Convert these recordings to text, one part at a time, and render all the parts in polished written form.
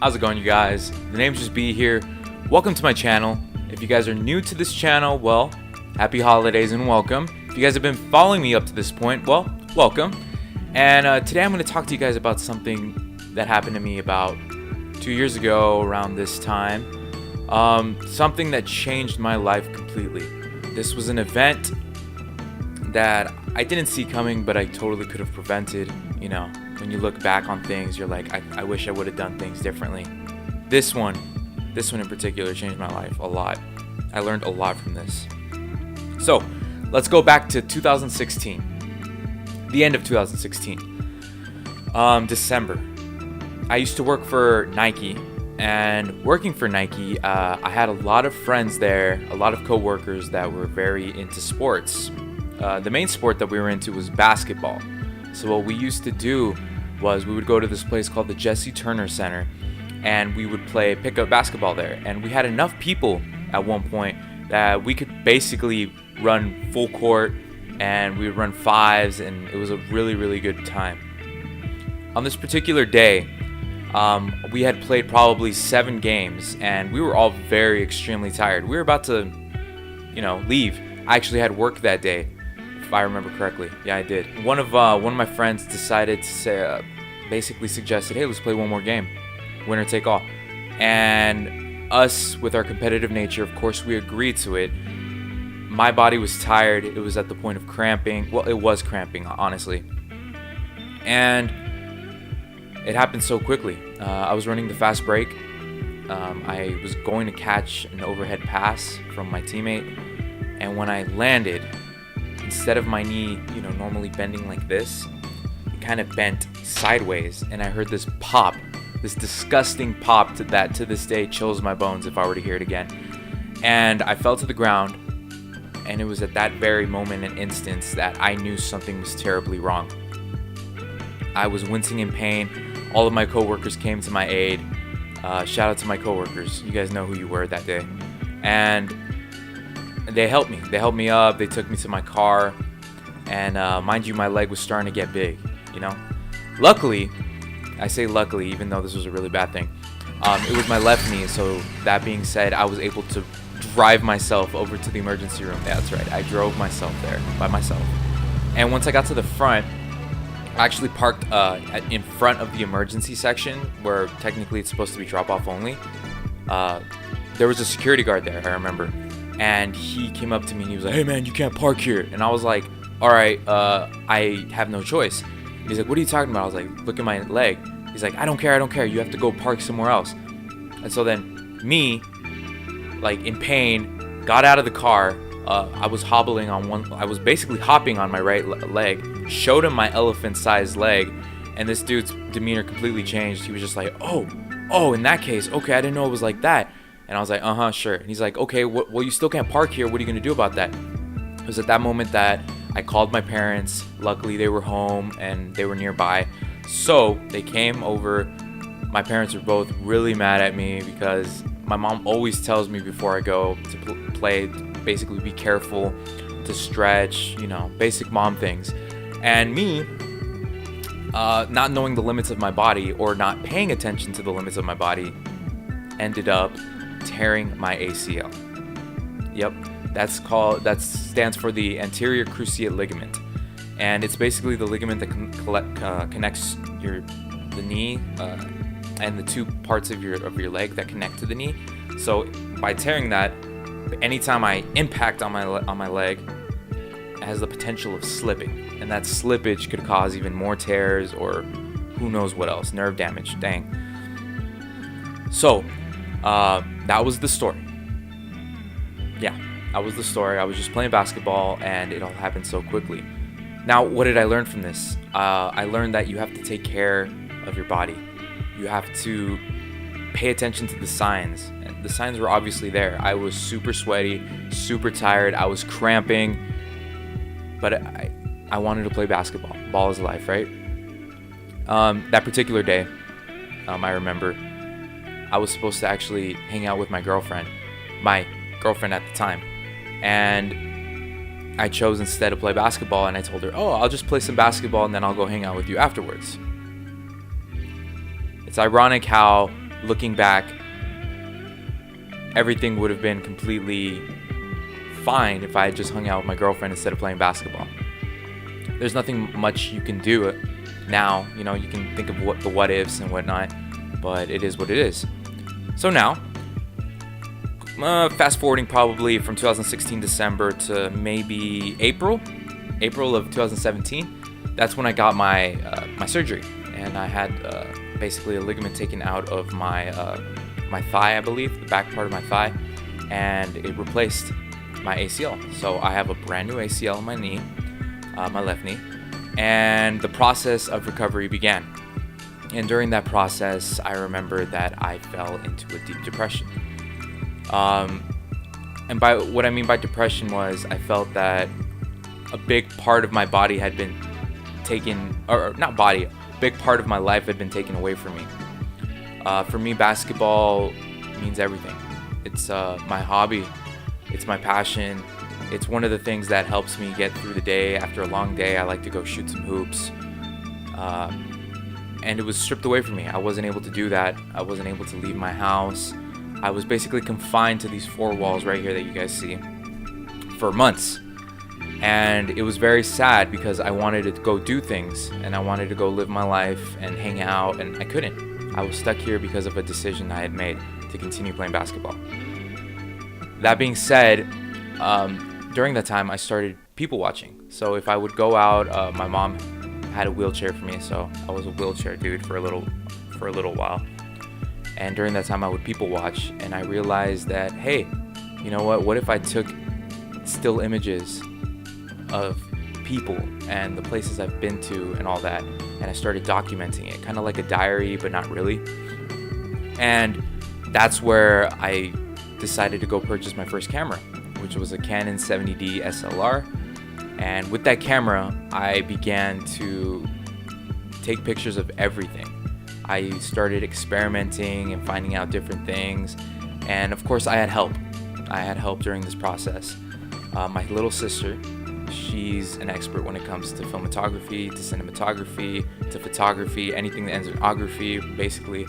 How's it going, you guys? Thenamesjustb here. Welcome to my channel. If you guys are new to this channel, well, happy holidays and welcome. If you guys have been following me up to this point, well, welcome. And today I'm going to talk to you guys about something that happened to me about 2 years ago around this time. Something that changed my life completely. This was an event that I didn't see coming, but I totally could have prevented. You know, when you look back on things, you're like, I wish I would have done things differently. This one in particular changed my life a lot. I learned a lot from this. So let's go back to 2016, the end of 2016, December. I used to work for Nike, and working for Nike, I had a lot of friends there, a lot of coworkers that were very into sports. The main sport that we were into was basketball. So what we used to do was we would go to this place called the Jesse Turner Center, and we would play pickup basketball there. And we had enough people at one point that we could basically run full court, and we would run fives, and it was a really, really good time. On this particular day, we had played probably 7 games, and we were all very extremely tired. We were about to, leave. I actually had work that day, if I remember correctly. Yeah, I did. One of my friends decided to say, basically suggested, hey, let's play one more game, winner take all. And us, with our competitive nature, of course, we agreed to it. My body was tired. It was at the point of cramping. Well, it was cramping, honestly. And it happened so quickly. I was running the fast break. I was going to catch an overhead pass from my teammate. And when I landed, instead of my knee, normally bending like this, it kind of bent sideways, and I heard this pop, this disgusting pop that to this day chills my bones if I were to hear it again. And I fell to the ground, and it was at that very moment and instance that I knew something was terribly wrong. I was wincing in pain. All of my coworkers came to my aid. Shout out to my coworkers. You guys know who you were that day. And they helped me. They helped me up. They took me to my car. And mind you, my leg was starting to get big, Luckily, I say luckily, even though this was a really bad thing, it was my left knee. So that being said, I was able to drive myself over to the emergency room. Yeah, that's right. I drove myself there by myself. And once I got to the front, I actually parked in front of the emergency section, where technically it's supposed to be drop-off only. There was a security guard there, I remember. And he came up to me and he was like, hey man, you can't park here. And I was like, all right, I have no choice. And he's like, what are you talking about? I was like, look at my leg. He's like, I don't care. You have to go park somewhere else. And so then me, like in pain, got out of the car. I was hobbling on I was basically hopping on my right leg, showed him my elephant-sized leg, and this dude's demeanor completely changed. He was just like, oh, in that case, okay, I didn't know it was like that. And I was like, sure. And he's like, okay, well, you still can't park here. What are you going to do about that? It was at that moment that I called my parents. Luckily, they were home and they were nearby. So they came over. My parents were both really mad at me because my mom always tells me before I go to play, basically be careful, to stretch, basic mom things. And me, not knowing the limits of my body or not paying attention to the limits of my body, ended up tearing my ACL. Yep, that stands for the anterior cruciate ligament, and it's basically the ligament that connects the knee and the two parts of your leg that connect to the knee. So by tearing that, anytime I impact on my leg, it has the potential of slipping, and that slippage could cause even more tears or who knows what else, nerve damage. Dang. So that was the story. Yeah, that was the story. I was just playing basketball, and it all happened so quickly. Now, what did I learn from this? I learned that you have to take care of your body. You have to pay attention to the signs. And the signs were obviously there. I was super sweaty, super tired. I was cramping, but I wanted to play basketball. Ball is life, right? That particular day, I remember I was supposed to actually hang out with my girlfriend at the time, and I chose instead to play basketball. And I told her, I'll just play some basketball and then I'll go hang out with you afterwards. It's ironic how looking back, everything would have been completely fine if I had just hung out with my girlfriend instead of playing basketball. There's nothing much you can do now. You can think of what ifs and whatnot, but it is what it is. So now, fast forwarding probably from 2016 December to maybe April of 2017. That's when I got my surgery, and I had basically a ligament taken out of my thigh, I believe, the back part of my thigh, and it replaced my ACL. So I have a brand new ACL in my knee, my left knee, and the process of recovery began. And during that process, I remember that I fell into a deep depression. And by what I mean by depression was I felt that a big part of my body had been taken, or not body, a big part of my life had been taken away from me. For me, basketball means everything. It's my hobby. It's my passion. It's one of the things that helps me get through the day. After a long day, I like to go shoot some hoops. And it was stripped away from me. I wasn't able to do that. I wasn't able to leave my house. I was basically confined to these four walls right here that you guys see for months. And it was very sad because I wanted to go do things and I wanted to go live my life and hang out, and I couldn't. I was stuck here because of a decision I had made to continue playing basketball. That being said, during that time I started people watching. So if I would go out, my mom had a wheelchair for me, so I was a wheelchair dude for a little while. And during that time I would people watch, and I realized that, hey, you know what if I took still images of people and the places I've been to and all that, and I started documenting it, kind of like a diary, but not really. And that's where I decided to go purchase my first camera, which was a Canon 70D SLR. And with that camera, I began to take pictures of everything. I started experimenting and finding out different things. And of course, I had help. I had help during this process. My little sister, she's an expert when it comes to filmography, to cinematography, to photography, anything that ends in ography, basically.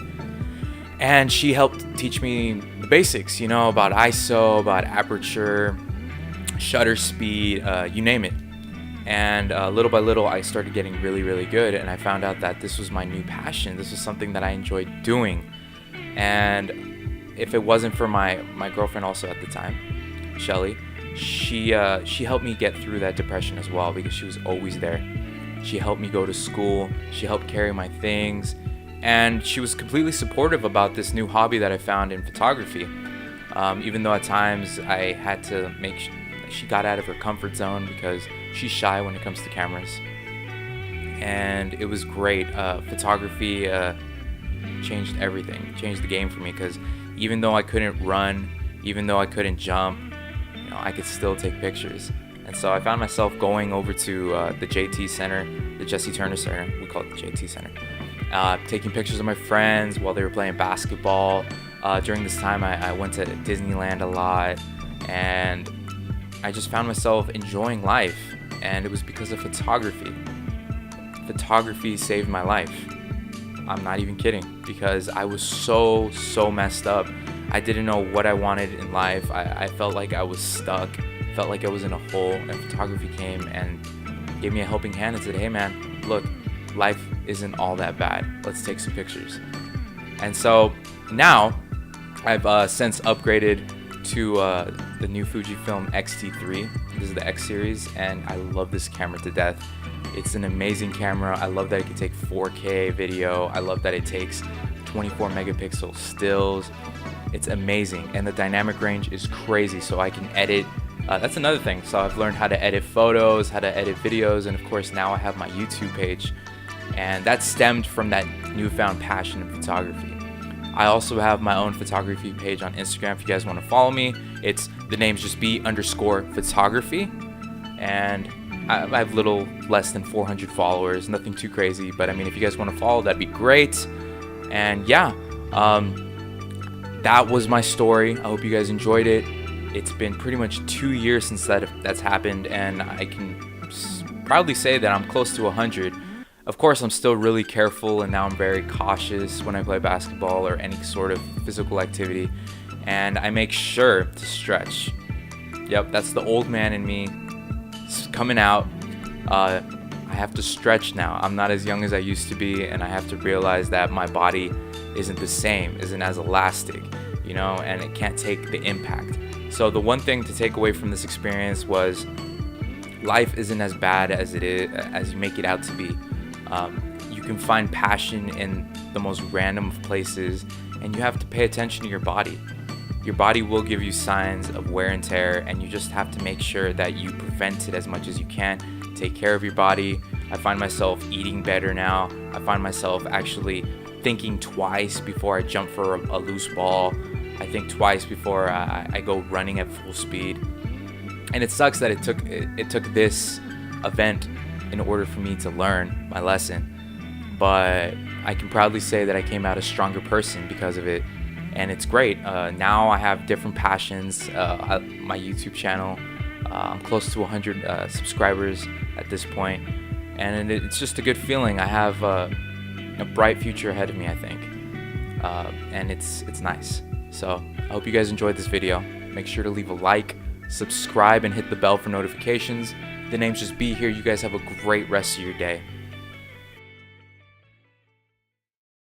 And she helped teach me the basics, about ISO, about aperture, shutter speed, you name it. And little by little, I started getting really, really good. And I found out that this was my new passion. This was something that I enjoyed doing. And if it wasn't for my girlfriend also at the time, Shelly, she helped me get through that depression as well, because she was always there. She helped me go to school. She helped carry my things. And she was completely supportive about this new hobby that I found in photography. Even though at times I had to make she got out of her comfort zone because she's shy when it comes to cameras. And it was great. Photography changed everything, changed the game for me, because even though I couldn't run, even though I couldn't jump, I could still take pictures. And so I found myself going over to the JT Center, the Jesse Turner Center, we call it the JT Center, taking pictures of my friends while they were playing basketball. During this time, I went to Disneyland a lot, and I just found myself enjoying life, and it was because of photography. Photography saved my life. I'm not even kidding, because I was so messed up. I didn't know what I wanted in life. I felt like I was stuck, felt like I was in a hole, and photography came and gave me a helping hand and said, hey man, look, life isn't all that bad. Let's take some pictures. And so now I've since upgraded to the new Fujifilm X-T3. This is the X series, and I love this camera to death. It's an amazing camera. I love that it can take 4K video. I love that it takes 24 megapixel stills. It's amazing, and the dynamic range is crazy, so I can edit. That's another thing. So I've learned how to edit photos, how to edit videos, and of course now I have my YouTube page, and that stemmed from that newfound passion in photography. I also have my own photography page on Instagram if you guys want to follow me. It's Thenamesjustb_photography, and I have little less than 400 followers, nothing too crazy, but I mean, if you guys want to follow, that'd be great. And yeah, that was my story. I hope you guys enjoyed it. It's been pretty much 2 years since that's happened, and I can proudly say that I'm close to 100. Of course, I'm still really careful, and now I'm very cautious when I play basketball or any sort of physical activity, and I make sure to stretch. Yep, that's the old man in me coming out. I have to stretch now. I'm not as young as I used to be, and I have to realize that my body isn't the same, isn't as elastic, and it can't take the impact. So the one thing to take away from this experience was life isn't as bad as it is, as you make it out to be. You can find passion in the most random of places, and you have to pay attention to your body. Your body will give you signs of wear and tear, and you just have to make sure that you prevent it as much as you can. Take care of your body. I find myself eating better now. I find myself actually thinking twice before I jump for a loose ball. I think twice before I go running at full speed. And it sucks that it took this event in order for me to learn my lesson. But I can proudly say that I came out a stronger person because of it. And it's great. Now I have different passions. My YouTube channel, I'm close to 100 subscribers at this point. And it's just a good feeling. I have a bright future ahead of me, I think. And it's nice. So I hope you guys enjoyed this video. Make sure to leave a like, subscribe, and hit the bell for notifications. Thenamesjustb here. You guys have a great rest of your day.